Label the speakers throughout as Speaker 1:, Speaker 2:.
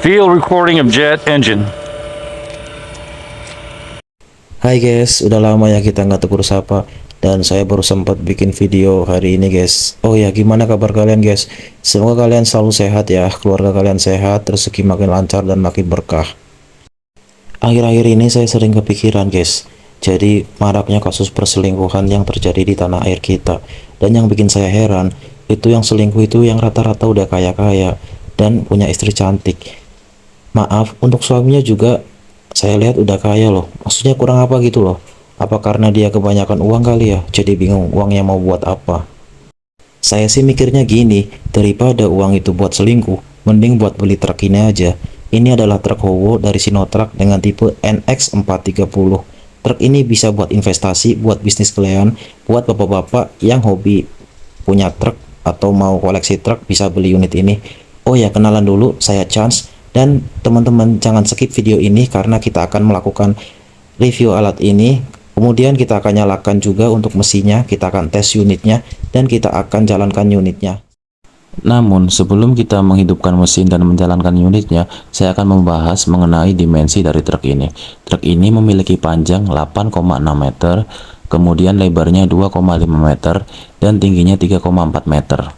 Speaker 1: Field recording of jet engine.
Speaker 2: Hai guys, udah lama ya kita nggak tegur sapa dan saya baru sempat bikin video hari ini guys. Oh ya, gimana kabar kalian guys? Semoga kalian selalu sehat ya, keluarga kalian sehat, rezeki makin lancar dan makin berkah. Akhir-akhir ini saya sering kepikiran guys. Jadi maraknya kasus perselingkuhan yang terjadi di tanah air kita. Dan yang bikin saya heran, itu yang selingkuh itu yang rata-rata udah kaya-kaya dan punya istri cantik. Maaf, untuk suaminya juga saya lihat udah kaya loh. Maksudnya kurang apa gitu loh. Apa karena dia kebanyakan uang kali ya? Jadi bingung uangnya mau buat apa. Saya sih mikirnya gini, daripada uang itu buat selingkuh, mending buat beli truk ini aja. Ini adalah truk Howo dari Sinotruk dengan tipe NX430. Truk ini bisa buat investasi, buat bisnis kalian, buat bapak-bapak yang hobi punya truk atau mau koleksi truk bisa beli unit ini. Oh ya, kenalan dulu, saya Chance. Dan teman-teman jangan skip video ini karena kita akan melakukan review alat ini. Kemudian kita akan nyalakan juga untuk mesinnya, kita akan tes unitnya, dan kita akan jalankan unitnya. Namun sebelum kita menghidupkan mesin dan menjalankan unitnya, saya akan membahas mengenai dimensi dari truk ini. Truk ini memiliki panjang 8,6 meter, kemudian lebarnya 2,5 meter, dan tingginya 3,4 meter.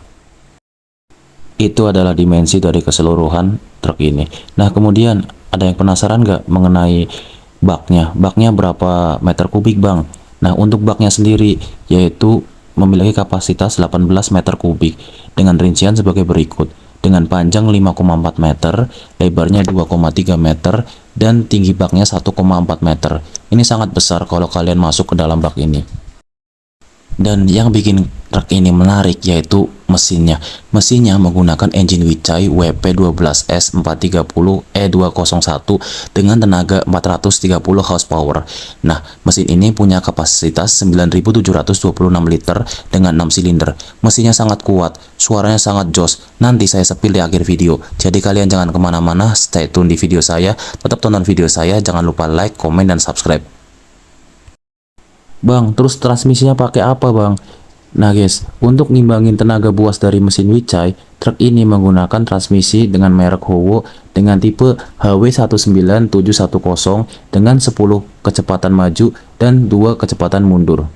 Speaker 2: Itu adalah dimensi dari keseluruhan truk ini. Nah, kemudian ada yang penasaran nggak mengenai baknya? Baknya berapa meter kubik, Bang? Nah, untuk baknya sendiri yaitu memiliki kapasitas 18 meter kubik dengan rincian sebagai berikut. Dengan panjang 5,4 meter, lebarnya 2,3 meter, dan tinggi baknya 1,4 meter. Ini sangat besar kalau kalian masuk ke dalam bak ini. Dan yang bikin truk ini menarik yaitu mesinnya. Mesinnya menggunakan engine Weichai WP12S 430 E201 dengan tenaga 430 horsepower. Nah, mesin ini punya kapasitas 9.726 liter dengan 6 silinder. Mesinnya sangat kuat, suaranya sangat jos. Nanti saya spill di akhir video. Jadi kalian jangan kemana-mana, stay tune di video saya. Tetap tonton video saya, jangan lupa like, komen, dan subscribe. Bang, terus transmisinya pakai apa, Bang? Nah guys, untuk ngimbangin tenaga buas dari mesin Weichai, truk ini menggunakan transmisi dengan merek Howo dengan tipe HW19710 dengan 10 kecepatan maju dan 2 kecepatan mundur.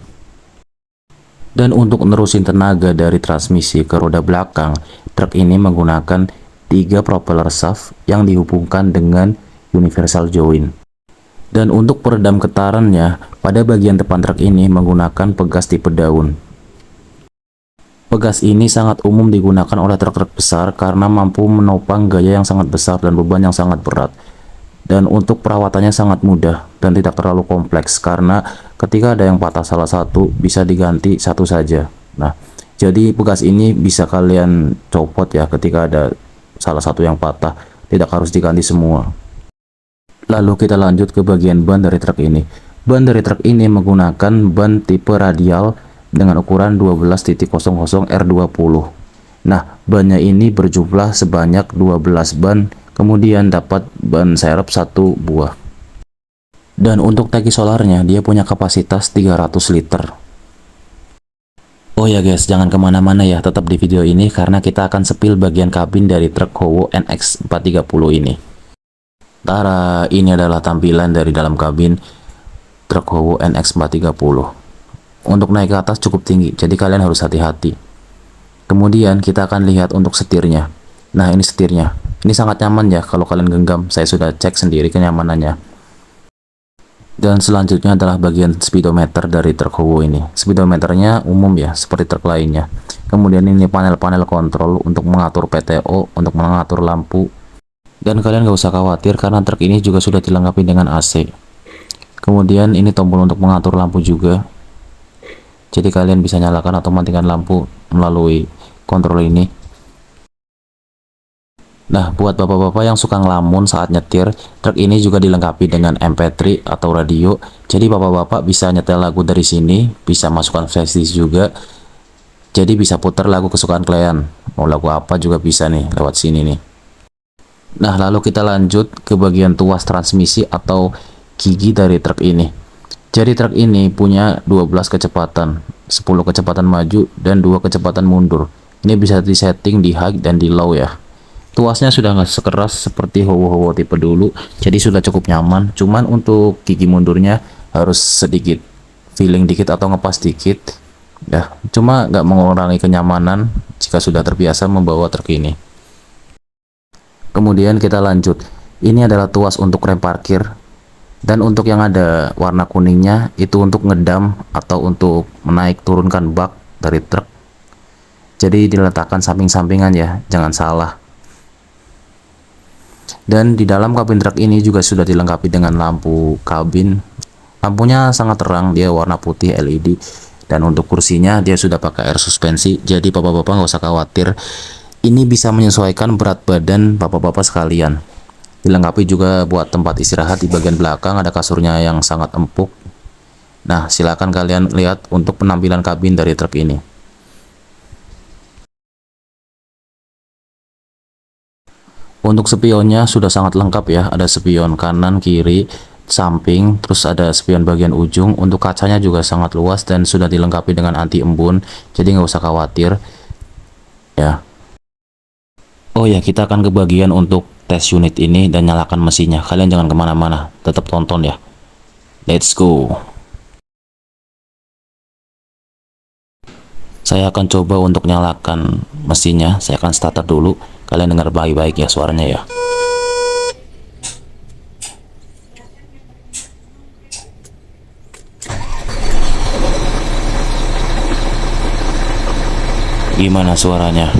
Speaker 2: Dan untuk nerusin tenaga dari transmisi ke roda belakang, truk ini menggunakan 3 propeller shaft yang dihubungkan dengan universal joint. Dan untuk peredam getarannya, pada bagian depan truk ini menggunakan pegas tipe daun. Pegas ini sangat umum digunakan oleh truk-truk besar karena mampu menopang gaya yang sangat besar dan beban yang sangat berat. Dan untuk perawatannya sangat mudah dan tidak terlalu kompleks karena ketika ada yang patah salah satu bisa diganti satu saja. Nah, jadi pegas ini bisa kalian copot ya ketika ada salah satu yang patah, tidak harus diganti semua. Lalu kita lanjut ke bagian ban dari truk ini. Ban dari truk ini menggunakan ban tipe radial dengan ukuran 12.00 R20. Nah, bannya ini berjumlah sebanyak 12 ban, kemudian dapat ban serep 1 buah. Dan untuk tangki solarnya, dia punya kapasitas 300 liter. Oh ya guys, jangan kemana-mana ya, tetap di video ini karena kita akan spill bagian kabin dari truk Howo NX430 ini. Tara, ini adalah tampilan dari dalam kabin truk Howo NX430. Untuk naik ke atas cukup tinggi, jadi kalian harus hati-hati. Kemudian kita akan lihat untuk setirnya. Nah, ini setirnya. Ini sangat nyaman ya kalau kalian genggam. Saya sudah cek sendiri kenyamanannya. Dan selanjutnya adalah bagian speedometer dari truk Howo ini. Speedometernya umum ya, seperti truk lainnya. Kemudian ini panel-panel kontrol untuk mengatur PTO, untuk mengatur lampu. Dan kalian gak usah khawatir karena truk ini juga sudah dilengkapi dengan AC. Kemudian ini tombol untuk mengatur lampu juga. Jadi kalian bisa nyalakan atau matikan lampu melalui kontrol ini. Nah, buat bapak-bapak yang suka ngelamun saat nyetir, truk ini juga dilengkapi dengan MP3 atau radio. Jadi bapak-bapak bisa nyetel lagu dari sini, bisa masukkan flashdisk juga. Jadi bisa putar lagu kesukaan kalian. Mau lagu apa juga bisa nih lewat sini nih. Nah, lalu kita lanjut ke bagian tuas transmisi atau gigi dari truk ini. Jadi truk ini punya 12 kecepatan, 10 kecepatan maju dan 2 kecepatan mundur. Ini bisa disetting di high dan di low ya. Tuasnya sudah nggak sekeras seperti Howo-Howo tipe dulu, jadi sudah cukup nyaman. Cuman untuk gigi mundurnya harus sedikit feeling dikit atau ngepas dikit ya, cuma nggak mengurangi kenyamanan jika sudah terbiasa membawa truk ini. Kemudian kita lanjut, ini adalah tuas untuk rem parkir, dan untuk yang ada warna kuningnya itu untuk ngedam atau untuk menaik turunkan bak dari truk. Jadi diletakkan samping-sampingan ya, jangan salah. Dan di dalam kabin truk ini juga sudah dilengkapi dengan lampu kabin. Lampunya sangat terang, dia warna putih LED. Dan untuk kursinya dia sudah pakai air suspensi, jadi bapak-bapak nggak usah khawatir. Ini bisa menyesuaikan berat badan bapak-bapak sekalian. Dilengkapi juga buat tempat istirahat di bagian belakang, ada kasurnya yang sangat empuk. Nah, silakan kalian lihat untuk penampilan kabin dari truk ini. Untuk spionnya sudah sangat lengkap ya, ada spion kanan, kiri, samping, terus ada spion bagian ujung. Untuk kacanya juga sangat luas dan sudah dilengkapi dengan anti embun, jadi nggak usah khawatir ya. Oh ya, kita akan ke bagian untuk tes unit ini dan nyalakan mesinnya. Kalian jangan kemana-mana, tetap tonton ya. Let's go. Saya akan coba untuk nyalakan mesinnya. Saya akan starter dulu. Kalian dengar baik-baik ya suaranya ya. Gimana suaranya?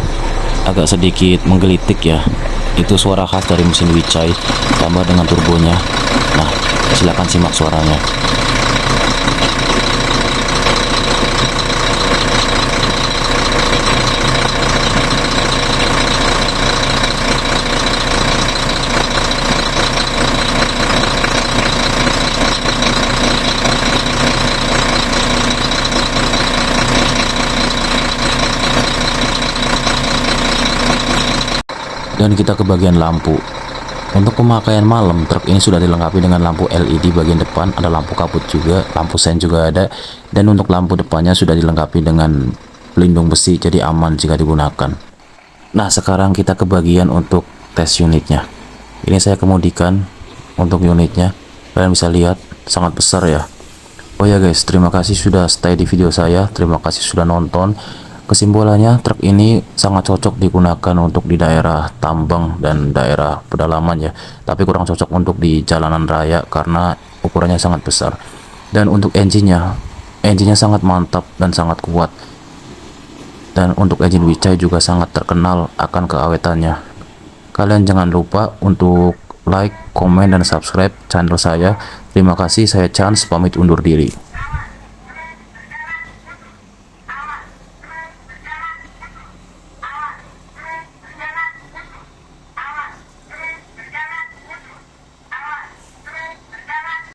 Speaker 2: Agak sedikit menggelitik ya. Itu suara khas dari mesin Weichai tambah dengan turbonya. Nah, silakan simak suaranya. Dan kita ke bagian lampu. Untuk pemakaian malam, truk ini sudah dilengkapi dengan lampu LED bagian depan, ada lampu kabut juga, lampu sen juga ada, dan untuk lampu depannya sudah dilengkapi dengan pelindung besi, jadi aman jika digunakan. Nah, sekarang kita ke bagian untuk tes unitnya. Ini saya kemudikan untuk unitnya, kalian bisa lihat sangat besar ya. Oh ya guys, terima kasih sudah stay di video saya, terima kasih sudah nonton. Kesimpulannya, truk ini sangat cocok digunakan untuk di daerah tambang dan daerah pedalaman ya, tapi kurang cocok untuk di jalanan raya karena ukurannya sangat besar. Dan untuk engine-nya sangat mantap dan sangat kuat. Dan untuk engine Weichai juga sangat terkenal akan keawetannya. Kalian jangan lupa untuk like, komen, dan subscribe channel saya. Terima kasih, saya Chance pamit undur diri.